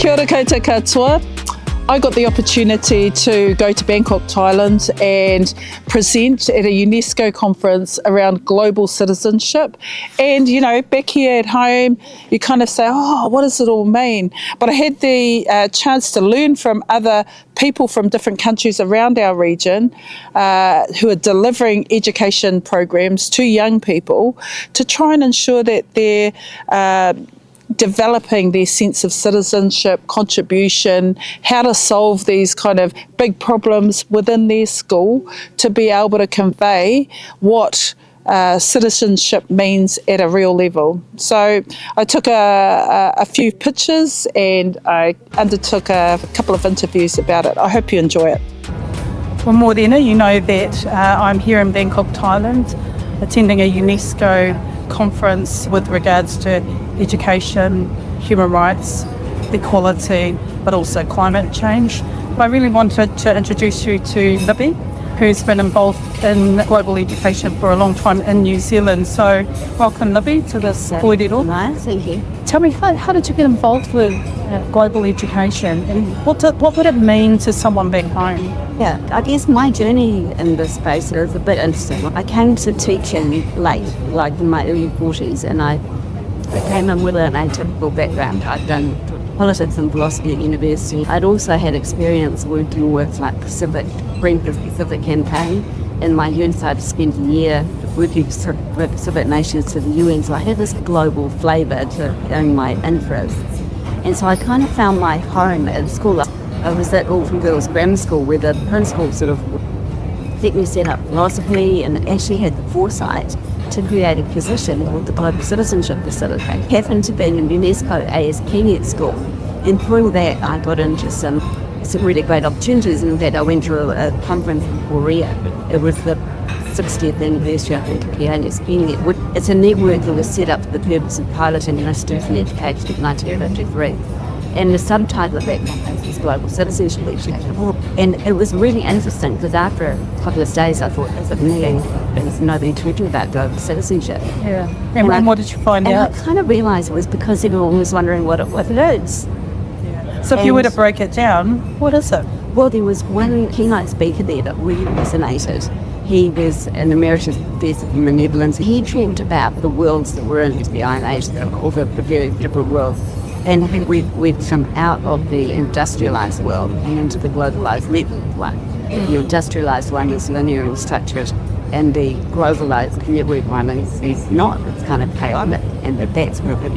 Kia ora koutou katoa. I got the opportunity to go to Bangkok, Thailand and present at a UNESCO conference around global citizenship. And, you know, back here at home, you kind of say, oh, what does it all mean? But I had the chance to learn from other people from different countries around our region who are delivering education programs to young people to try and ensure that they're developing their sense of citizenship, contribution, how to solve these kind of big problems within their school to be able to convey what citizenship means at a real level. So I took a few pictures and I undertook a couple of interviews about it. I hope you enjoy it. Well, Morena, you know that I'm here in Bangkok, Thailand, attending a UNESCO conference with regards to education, human rights, equality, but also climate change. I really wanted to introduce you to Libby, who's been involved in global education for a long time in New Zealand. So welcome, Libby, to this kōrero. Nice, thank you. Tell me, how did you get involved with global education and what would it mean to someone back home? Yeah, I guess my journey in this space is a bit interesting. I came to teaching late, like in my early 40s, and I came in with an atypical background. I'd done politics and philosophy at university. I'd also had experience working with like Green Pacific campaign. In my youth, I'd spent a year working with Pacific nations to the UN, so I had this global flavour to my interests. And so I kind of found my home at school. I was at All Girls Grammar School where the principal sort of let me set up philosophy and actually had the foresight to create a position called the Global Citizenship Facility. I happened to be in UNESCO ASP at school, and through that I got into some really great opportunities. In fact, I went to a conference in Korea. It was the 60th anniversary of the ASP. It's a network that was set up for the purpose of piloting student education in 1953. And the subtitle of that conference is Global Citizenship Education. And it was really interesting because after a couple of days I thought, is it me? There's nobody talking about global citizenship. Yeah. And what did you find out? And I kind of realised it was because everyone was wondering what it is. Yeah. So if you were to break it down, what is it? Well, there was one keynote speaker there that really resonated. He was an emeritus professor from the Netherlands. He talked about the worlds that were in the Iron Age, all the very different worlds. And we've come out of the industrialised world and into the globalised network one. The industrialised one is linear and structured, and the globalised network one is not. It's kind of chaotic, and that's where we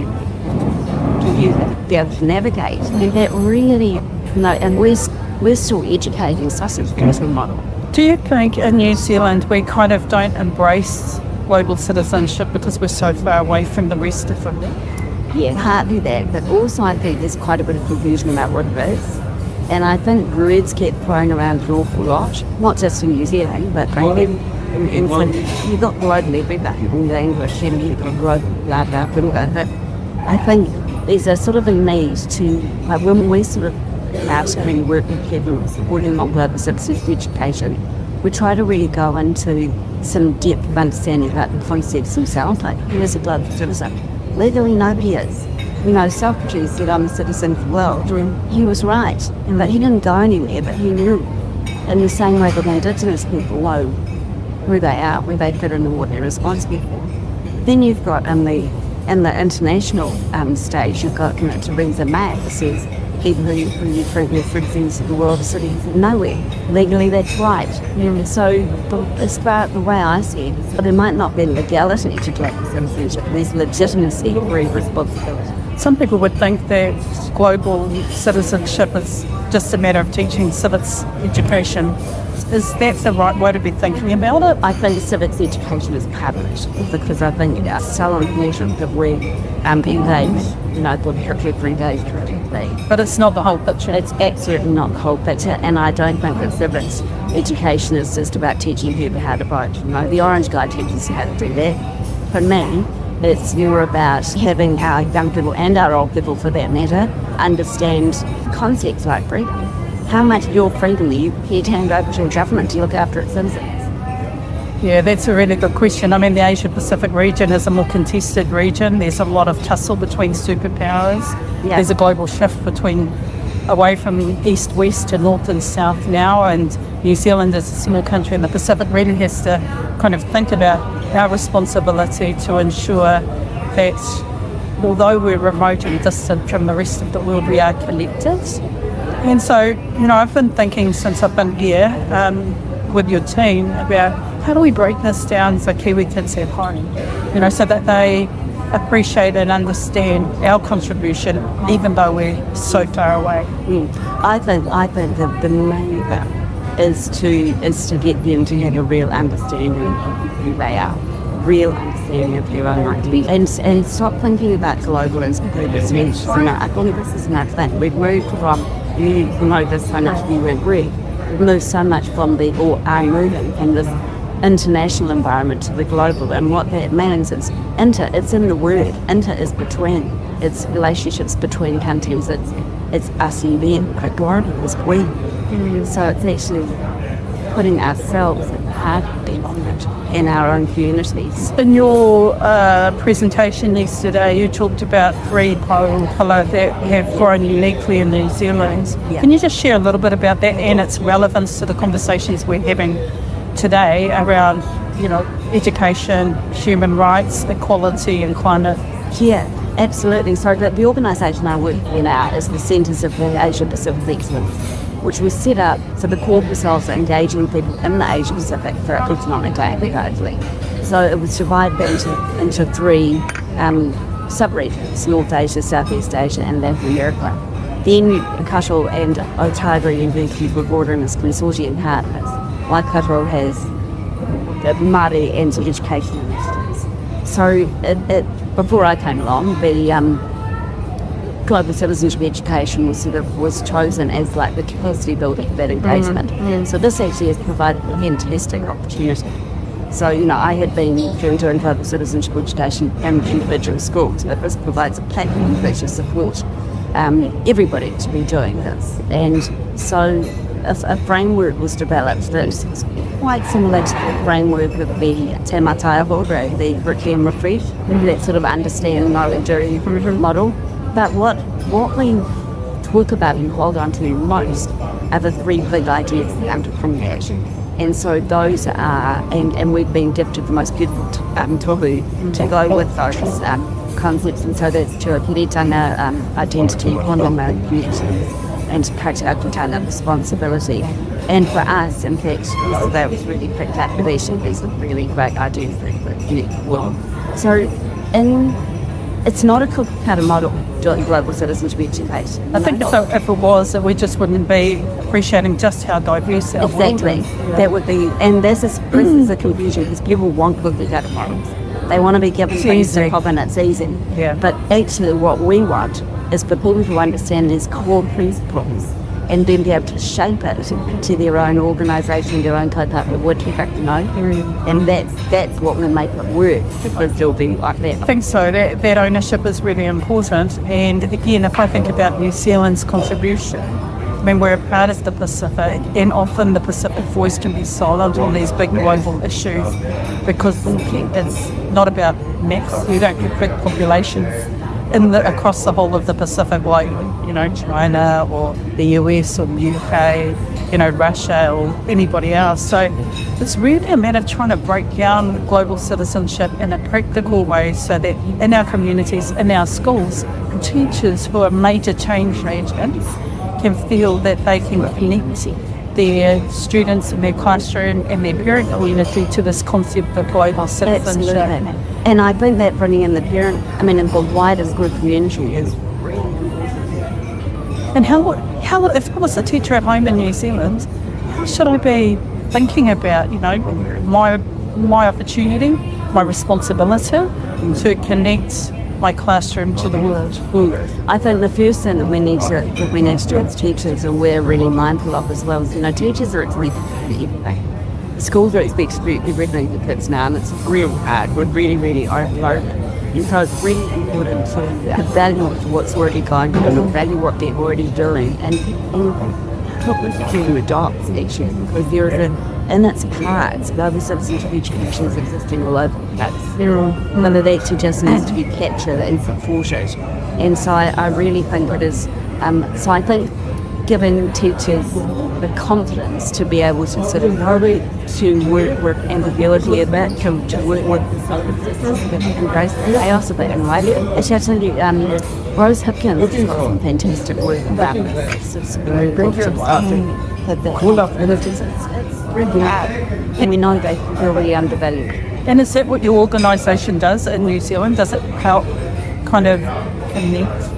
be able to navigate. And that really, and we're still educating such a different model. Do you think in New Zealand we kind of don't embrace global citizenship because we're so far away from the rest of them? Yeah, partly that, but also I think there's quite a bit of confusion about what it is. And I think words get thrown around an awful lot, not just in New Zealand, but you've got global everything, in the English, and you've got global blah, blah, blah, blah. But I think there's a sort of a need to, like when we sort of out doing work with people supporting on global citizenship education, we try to really go into some depth of understanding about the concepts themselves, like who is a global citizen? Legally, nobody is. You know, Socrates said, I'm a citizen of the world. He was right, but he didn't go anywhere, but he knew. In the same way that indigenous people know who they are, where they fit into what they're responsible for. Then you've got in the international stage, you've got Theresa May that says people who you treat as citizens of the world are citizens of nowhere. Legally, that's right. So as far as the way I see it, there might not be legality to global citizenship. There's legitimacy for responsibility. Some people would think that global citizenship is just a matter of teaching civics education. Is that the right way to be thinking about it? I think civics education is part of it, because I think it's so important that we engage, the everyday thing. But it's not the whole picture. It's absolutely not the whole picture, and I don't think that civics education is just about teaching people how to vote. The Orange Guide teaches you how to do that. For me, it's more about having our young people and our old people, for that matter, understand concepts like freedom. How much of your freedom are you prepared to hand over to a government to look after its citizens? Yeah, that's a really good question. I mean, the Asia Pacific region is a more contested region. There's a lot of tussle between superpowers. Yeah. There's a global shift away from east-west to north and south now, and New Zealand is a small country in the Pacific, really has to kind of think about our responsibility to ensure that although we're remote and distant from the rest of the world, we are connected. And so, I've been thinking since I've been here with your team about how do we break this down for Kiwi kids at home, so that they appreciate and understand our contribution, even though we're so far away. I think the main thing is to get them to have a real understanding of who they are, real understanding of their own identity, and stop thinking about globalism. I think this is another thing. We've moved from, you know this so much, we weren't real. We've moved so much from our moving from this international environment to the global, and what that means is it's in the word. Inter is between. It's relationships between countries. It's us and them. Global is we. So it's actually putting ourselves at the heart of it in our own communities. In your presentation yesterday, you talked about 3 pillars that have grown uniquely in New Zealand. Yeah. Can you just share a little bit about that and its relevance to the conversations we're having today around, education, human rights, equality and climate? Yeah, absolutely. So the organisation I work for now is the Centres of the Asia Pacific Excellence, which was set up for the purpose of engaging people in the Asia Pacific for economic diversity. So it was divided into 3 sub-regions: North Asia, Southeast Asia and Latin America. Then Waikato and Otago Universities were brought in as consortium partners. Waikato has the Māori and education initiatives. So before I came along, the Global Citizenship education was chosen as like the capacity builder for that engagement. So this actually has provided a fantastic opportunity. So, I had been doing global citizenship education in individual schools, but this provides a platform that should support everybody to be doing this. And so a framework was developed that's quite similar to the framework of the Te Mātāihore, the curriculum refresh, that sort of understand knowledge model. But what we talk about and hold on to most are the 3 big ideas that come from that. And so those are, and we've been gifted the most beautiful tohu to go with those concepts. And so that's to Piritanga identity, honoma community, and to practical responsibility. And for us, in fact, that was really picked up with Asia. These are really great ideas for the world. So, it's not a cookie-cutter model doing global citizenship education. I think if it was, that we just wouldn't be appreciating just how diverse our world Exactly. is. Yeah. That would be, and this is the confusion, because people want cookie-cutter models. They want to be given things to pop in, it's easy. Yeah. But actually what we want is for people to understand these core principles and then be able to shape it to their own organisation, their own type of what you have to know. And that's what will make it work, because it'll be like that. I think so. That ownership is really important. And again, if I think about New Zealand's contribution, I mean, we're a part of the Pacific, and often the Pacific voice can be silent on these big global issues because it's not about maps. You don't get big populations across the whole of the Pacific, like China or the US or the UK, Russia or anybody else. So it's really a matter of trying to break down global citizenship in a practical way, so that in our communities, in our schools, teachers who are major change agents can feel that they can connect their students in their classroom and their parent community to this concept of global citizenship. Absolutely. And I think that bringing in the the wider group community is really important. And how if I was a teacher at home in New Zealand, how should I be thinking about, my opportunity, my responsibility to connect my classroom to the world? I think the first thing that we need to do as teachers, and we're really mindful of as well, is teachers are expected to do everything. Schools are expected to do everything for kids now, and it's really hard. We're really, really overloaded. And so it's really important to value what's already going on, and value what they're already doing, and talk to adults actually, because in its parts, global citizenship education is existing all over the place. But it actually just needs to be captured and supported. And so I really think it is, so I think giving teachers the confidence to be able to sort of to work with ambiguity a bit, to work with the embrace the chaos of it, and right? It's actually Rose Hipkins has got some fantastic work about this. It's very good. It's really hard, and we know they feel really undervalued. And is that what your organisation does in New Zealand? Does it help kind of connect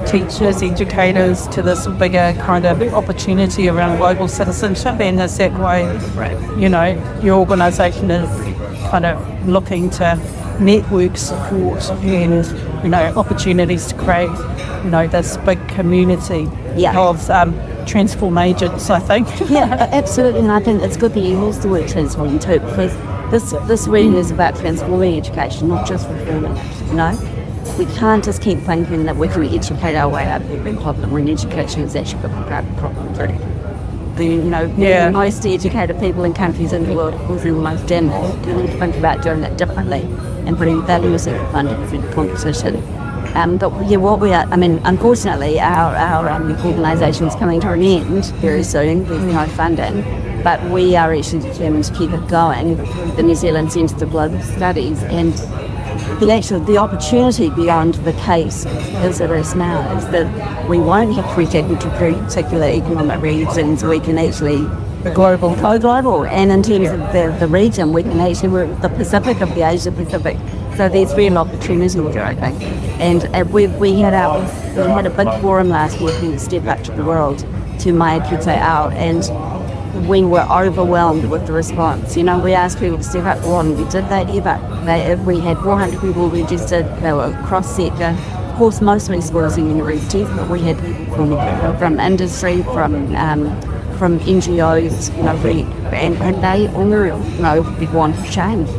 teachers, educators to this bigger kind of opportunity around global citizenship? And is that why, you know, your organisation is kind of looking to network support and, you know, opportunities to create, you know, this big community of transform agents, I think. Yeah, absolutely. And I think it's good that you use the word transform too, because this really is about transforming education, not just reforming it, you know? We can't just keep thinking that we can educate our way out of every problem when education is actually a private problem. The most educated people in countries in the world are the most damaged. We need to think about doing it differently and putting values in front of the competition. What we are, unfortunately, our organisation is coming to an end very soon. There's no funding, but we are actually determined to keep it going. The New Zealand Centre for Global Studies, and the opportunity beyond the case as it is now is that we won't have to return to particular economic regions. We can actually go global, and in terms of the region, we can actually work with the Pacific of the Asia Pacific. So there's real opportunity there, I think. And we had a big forum last year called Step Up to the World to Māori out, and we were overwhelmed with the response. You know, we asked people to step up one, we did that ever. We had 400 people registered, they were cross-sector, of course mostly schools and universities, but we had people from industry, from NGOs, you know, and they all want change.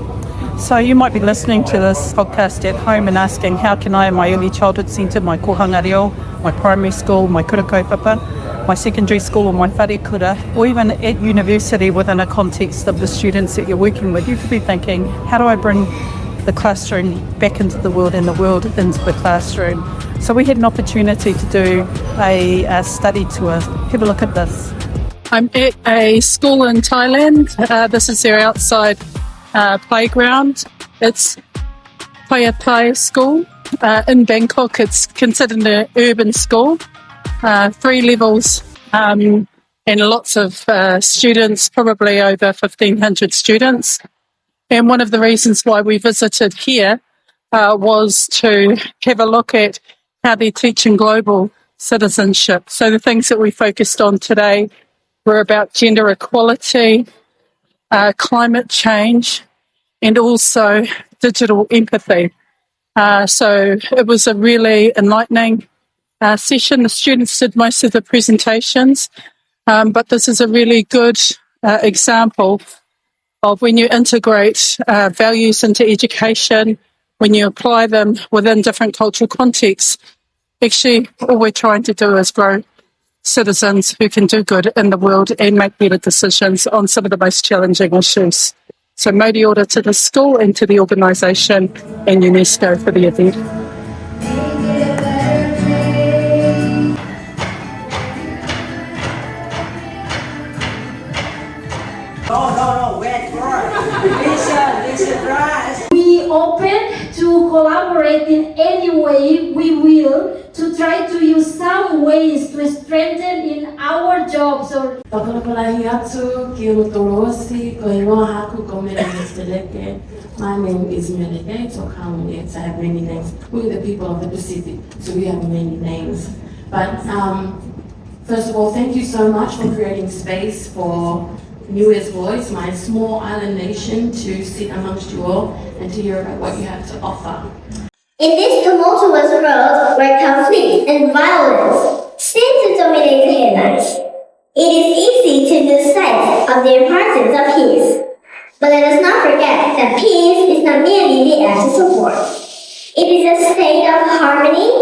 So you might be listening to this podcast at home and asking, how can I in my early childhood centre, my kohanga reo, my primary school, my kura kaupapa, my secondary school or my whare kura, or even at university within a context of the students that you're working with, you could be thinking, how do I bring the classroom back into the world and the world into the classroom? So we had an opportunity to do a study tour. Have a look at this. I'm at a school in Thailand. This is their outside playground. It's Thai School in Bangkok. It's considered an urban school. 3 levels and lots of students, probably over 1,500 students. And one of the reasons why we visited here was to have a look at how they're teaching global citizenship. So the things that we focused on today were about gender equality, climate change, and also digital empathy. So it was a really enlightening session. The students did most of the presentations, but this is a really good example of when you integrate values into education, when you apply them within different cultural contexts. Actually, all we're trying to do is grow citizens who can do good in the world and make better decisions on some of the most challenging issues. So NANAIORE to the school and to the organisation and UNESCO for the event. We open to collaborate in any way we will to try to use some ways to strengthen in our jobs or my name is Melike, so common names. I have many names. We're the people of the Pacific, so we have many names. But first of all, thank you so much for creating space for Niue's voice, my small island nation, to sit amongst you all and to hear about what you have to offer. In this tumultuous world where conflict and violence seem to dominate the headlines, it is easy to lose sight of the importance of peace. But let us not forget that peace is not merely the absence of war. It is a state of harmony,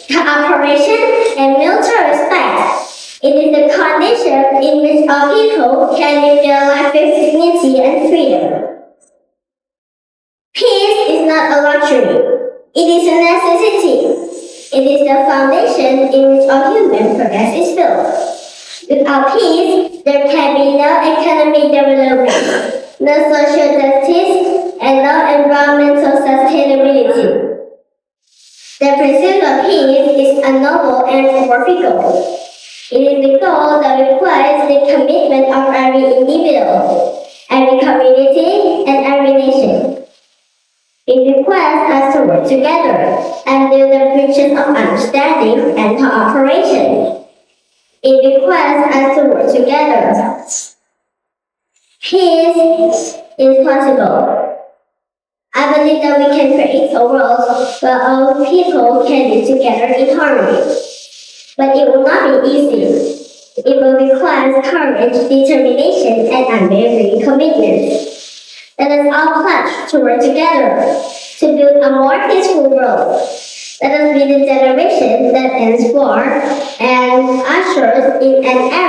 cooperation, and mutual respect It is the condition in which all people can live their life with dignity and freedom. Peace is not a luxury. It is a necessity. It is the foundation in which all human progress is built. Without peace, there can be no economic development, no social justice, and no environmental sustainability. The pursuit of peace is a noble and worthy goal. It is the goal that requires the commitment of every individual, every community, and every nation. It requires us to work together and build the bridges of understanding and cooperation. It requires us to work together. Peace is possible. I believe that we can create a world where all people can live together in harmony. But it will not be easy. It will require courage, determination, and unwavering commitment. Let us all pledge to work together to build a more peaceful world. Let us be the generation that ends war and ushers in an era